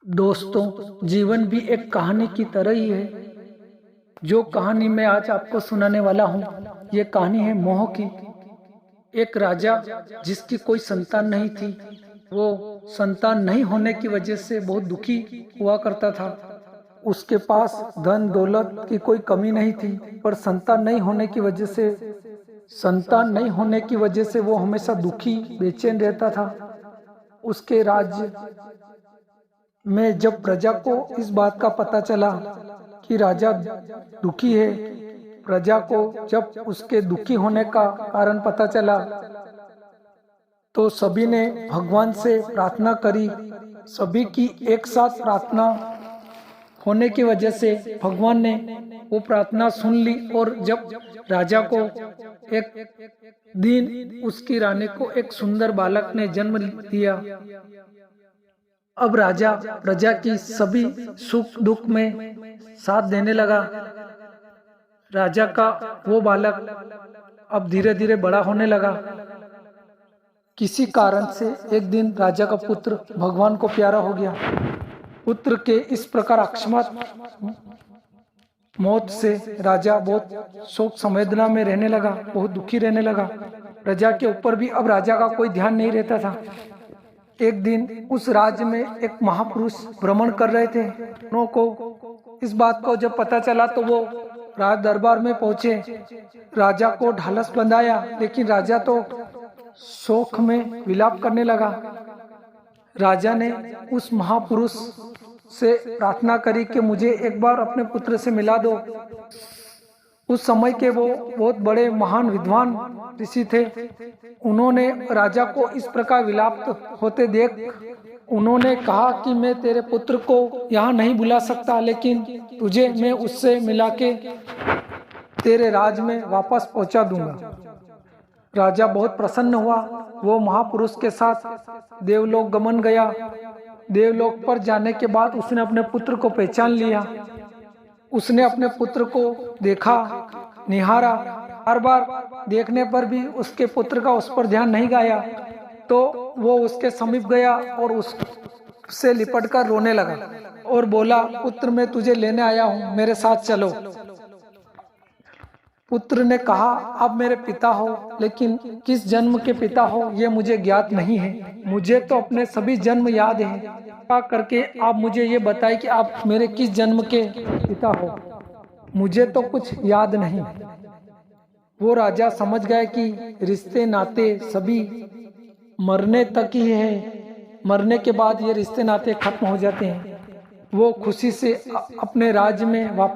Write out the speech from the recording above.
दोस्तों, जीवन भी एक कहानी की तरह ही है। जो कहानी मैं आज आपको सुनाने वाला हूँ, ये कहानी है मोह की। एक राजा जिसकी कोई संतान नहीं थी, वो संतान नहीं होने की वजह से बहुत दुखी हुआ करता था। उसके पास धन दौलत की कोई कमी नहीं थी, पर संतान नहीं होने की वजह से वो हमेशा दुखी बेचैन रहता था। उसके राज्य में जब प्रजा को इस बात का पता चला कि राजा दुखी है, प्रजा को जब उसके दुखी होने का कारण पता चला, तो सभी ने भगवान से प्रार्थना करी। सभी की एक साथ प्रार्थना होने की वजह से भगवान ने वो प्रार्थना सुन ली, और जब राजा को एक दिन उसकी रानी को एक सुंदर बालक ने जन्म दिया। अब राजा प्रजा की सभी सुख दुख में साथ देने लगा। राजा का वो बालक अब धीरे धीरे बड़ा होने लगा। किसी कारण से एक दिन राजा का पुत्र भगवान को प्यारा हो गया। पुत्र के इस प्रकार अकस्मात मौत से राजा बहुत शोक संवेदना में रहने लगा, बहुत दुखी रहने लगा। प्रजा के ऊपर भी अब राजा का कोई ध्यान नहीं रहता था। एक दिन उस राज्य में एक महापुरुष भ्रमण कर रहे थे। उन्हों को इस बात को जब पता चला तो वो राज दरबार में पहुंचे। राजा को ढालस बंधाया, लेकिन राजा तो शोक में विलाप करने लगा। राजा ने उस महापुरुष से प्रार्थना करी कि मुझे एक बार अपने पुत्र से मिला दो। उस समय के वो बहुत बड़े महान विद्वान ऋषि थे। उन्होंने राजा को इस प्रकार विलाप होते देख उन्होंने कहा कि मैं तेरे पुत्र को यहाँ नहीं बुला सकता, लेकिन तुझे मैं उससे मिला के तेरे राज में वापस पहुँचा दूंगा। राजा बहुत प्रसन्न हुआ। वो महापुरुष के साथ देवलोक गमन गया। देवलोक पर जाने के बाद उसने अपने पुत्र को पहचान लिया। उसने अपने पुत्र को देखा, निहारा। हर बार देखने पर भी उसके पुत्र का उस पर ध्यान नहीं गया, तो वो उसके समीप गया और उससे लिपटकर रोने लगा और बोला, पुत्र मैं तुझे लेने आया हूँ, मेरे साथ चलो। पुत्र ने कहा, आप मेरे पिता हो, लेकिन किस जन्म के पिता हो ये मुझे ज्ञात नहीं है। मुझे तो अपने सभी जन्म याद है। कृपा करके आप मुझे ये बताएं कि आप मेरे किस जन्म के पिता हो। मुझे तो कुछ याद नहीं। वो राजा समझ गए कि रिश्ते नाते सभी मरने तक ही है। मरने के बाद ये रिश्ते नाते खत्म हो जाते हैं। वो खुशी से अपने राज्य में वापस